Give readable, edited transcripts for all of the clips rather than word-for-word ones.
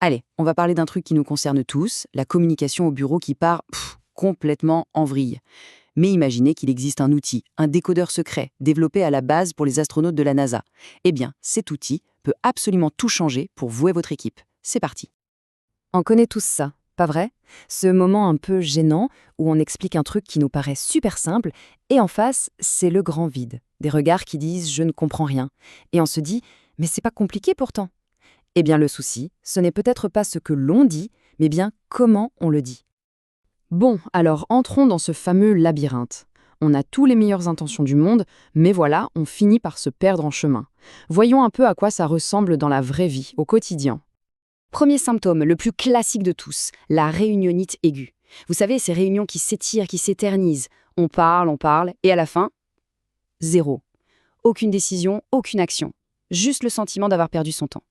Allez, on va parler d'un truc qui nous concerne tous, la communication au bureau qui part complètement en vrille. Mais imaginez qu'il existe un outil, un décodeur secret, développé à la base pour les astronautes de la NASA. Eh bien, cet outil peut absolument tout changer pour vous et votre équipe. C'est parti. On connaît tous ça, pas vrai? Ce moment un peu gênant où on explique un truc qui nous paraît super simple et en face, c'est le grand vide. Des regards qui disent «je ne comprends rien». Et on se dit «mais c'est pas compliqué pourtant». Eh bien le souci, ce n'est peut-être pas ce que l'on dit, mais bien comment on le dit. Bon, alors entrons dans ce fameux labyrinthe. On a tous les meilleures intentions du monde, mais voilà, on finit par se perdre en chemin. Voyons un peu à quoi ça ressemble dans la vraie vie, au quotidien. Premier symptôme, le plus classique de tous, la réunionite aiguë. Vous savez, ces réunions qui s'étirent, qui s'éternisent. On parle, et à la fin, zéro. Aucune décision, aucune action. Juste le sentiment d'avoir perdu son temps.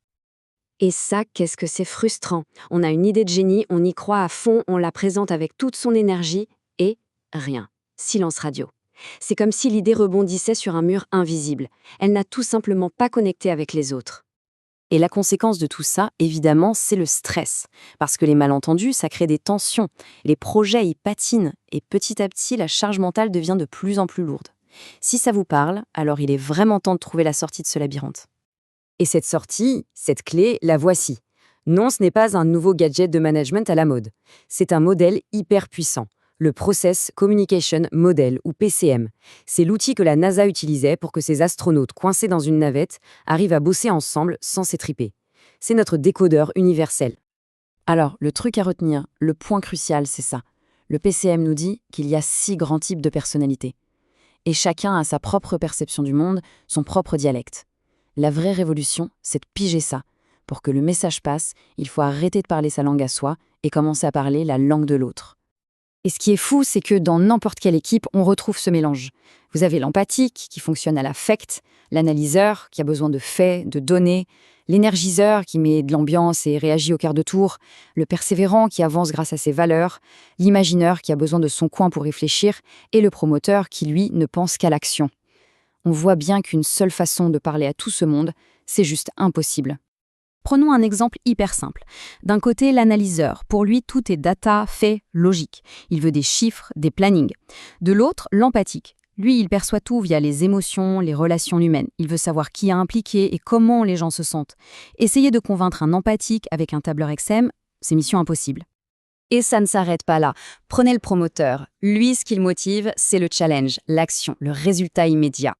Et ça, qu'est-ce que c'est frustrant. On a une idée de génie, on y croit à fond, on la présente avec toute son énergie, et rien. Silence radio. C'est comme si l'idée rebondissait sur un mur invisible. Elle n'a tout simplement pas connecté avec les autres. Et la conséquence de tout ça, évidemment, c'est le stress. Parce que les malentendus, ça crée des tensions. Les projets y patinent. Et petit à petit, la charge mentale devient de plus en plus lourde. Si ça vous parle, alors il est vraiment temps de trouver la sortie de ce labyrinthe. Et cette sortie, cette clé, la voici. Non, ce n'est pas un nouveau gadget de management à la mode. C'est un modèle hyper puissant. Le Process Communication Model, ou PCM. C'est l'outil que la NASA utilisait pour que ses astronautes coincés dans une navette arrivent à bosser ensemble sans s'étriper. C'est notre décodeur universel. Alors, le truc à retenir, le point crucial, c'est ça. Le PCM nous dit qu'il y a 6 grands types de personnalités. Et chacun a sa propre perception du monde, son propre dialecte. La vraie révolution, c'est de piger ça. Pour que le message passe, il faut arrêter de parler sa langue à soi et commencer à parler la langue de l'autre. Et ce qui est fou, c'est que dans n'importe quelle équipe, on retrouve ce mélange. Vous avez l'empathique, qui fonctionne à l'affect, l'analyseur, qui a besoin de faits, de données, l'énergiseur, qui met de l'ambiance et réagit au quart de tour, le persévérant, qui avance grâce à ses valeurs, l'imagineur, qui a besoin de son coin pour réfléchir, et le promoteur, qui, lui, ne pense qu'à l'action. On voit bien qu'une seule façon de parler à tout ce monde, c'est juste impossible. Prenons un exemple hyper simple. D'un côté, l'analyseur. Pour lui, tout est data, fait, logique. Il veut des chiffres, des plannings. De l'autre, l'empathique. Lui, il perçoit tout via les émotions, les relations humaines. Il veut savoir qui a impliqué et comment les gens se sentent. Essayer de convaincre un empathique avec un tableur XM, c'est mission impossible. Et ça ne s'arrête pas là. Prenez le promoteur. Lui, ce qu'il motive, c'est le challenge, l'action, le résultat immédiat.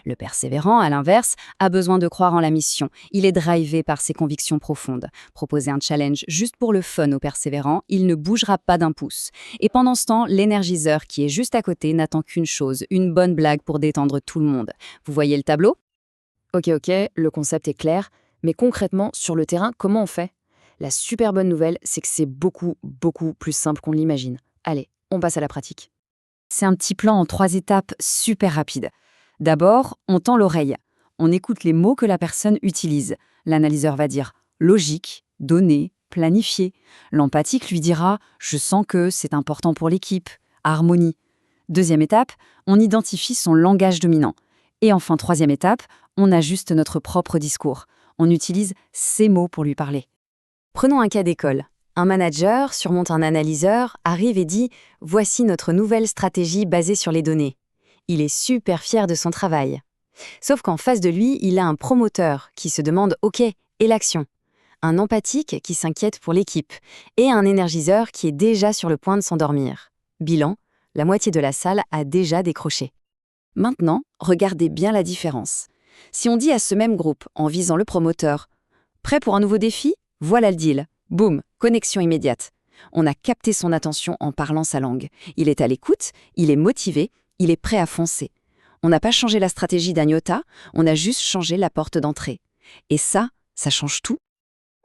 Le persévérant, à l'inverse, a besoin de croire en la mission. Il est drivé par ses convictions profondes. Proposer un challenge juste pour le fun au persévérant, il ne bougera pas d'un pouce. Et pendant ce temps, l'énergiseur qui est juste à côté n'attend qu'une chose, une bonne blague pour détendre tout le monde. Vous voyez le tableau ? Ok, le concept est clair, mais concrètement, sur le terrain, comment on fait ? La super bonne nouvelle, c'est que c'est beaucoup plus simple qu'on l'imagine. Allez, on passe à la pratique. C'est un petit plan en 3 étapes super rapide. D'abord, on tend l'oreille. On écoute les mots que la personne utilise. L'analyseur va dire logique, donner, planifier. L'empathique lui dira je sens que c'est important pour l'équipe, harmonie. Deuxième étape, on identifie son langage dominant. Et enfin, troisième étape, on ajuste notre propre discours. On utilise ces mots pour lui parler. Prenons un cas d'école. Un manager surmonte un analyseur, arrive et dit « Voici notre nouvelle stratégie basée sur les données ». Il est super fier de son travail. Sauf qu'en face de lui, il a un promoteur qui se demande « Ok, et l'action ?» Un empathique qui s'inquiète pour l'équipe et un énergiseur qui est déjà sur le point de s'endormir. Bilan, la moitié de la salle a déjà décroché. Maintenant, regardez bien la différence. Si on dit à ce même groupe, en visant le promoteur « Prêt pour un nouveau défi ? Voilà le deal. Boum, connexion immédiate. » On a capté son attention en parlant sa langue. Il est à l'écoute, il est motivé, il est prêt à foncer. On n'a pas changé la stratégie d'un iota, on a juste changé la porte d'entrée. Et ça change tout.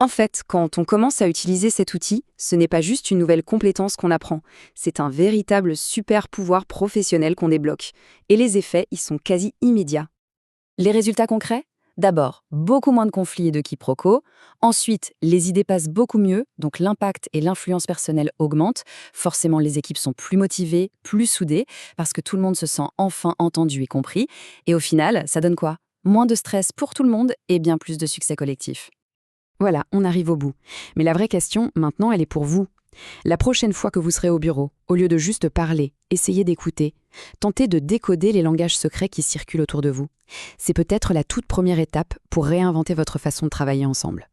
En fait, quand on commence à utiliser cet outil, ce n'est pas juste une nouvelle compétence qu'on apprend, c'est un véritable super pouvoir professionnel qu'on débloque. Et les effets, ils sont quasi immédiats. Les résultats concrets ? D'abord, beaucoup moins de conflits et de quiproquos. Ensuite, les idées passent beaucoup mieux, donc l'impact et l'influence personnelle augmentent. Forcément, les équipes sont plus motivées, plus soudées, parce que tout le monde se sent enfin entendu et compris. Et au final, ça donne quoi ? Moins de stress pour tout le monde et bien plus de succès collectif. Voilà, on arrive au bout. Mais la vraie question, maintenant, elle est pour vous. La prochaine fois que vous serez au bureau, au lieu de juste parler, essayez d'écouter. Tentez de décoder les langages secrets qui circulent autour de vous. C'est peut-être la toute première étape pour réinventer votre façon de travailler ensemble.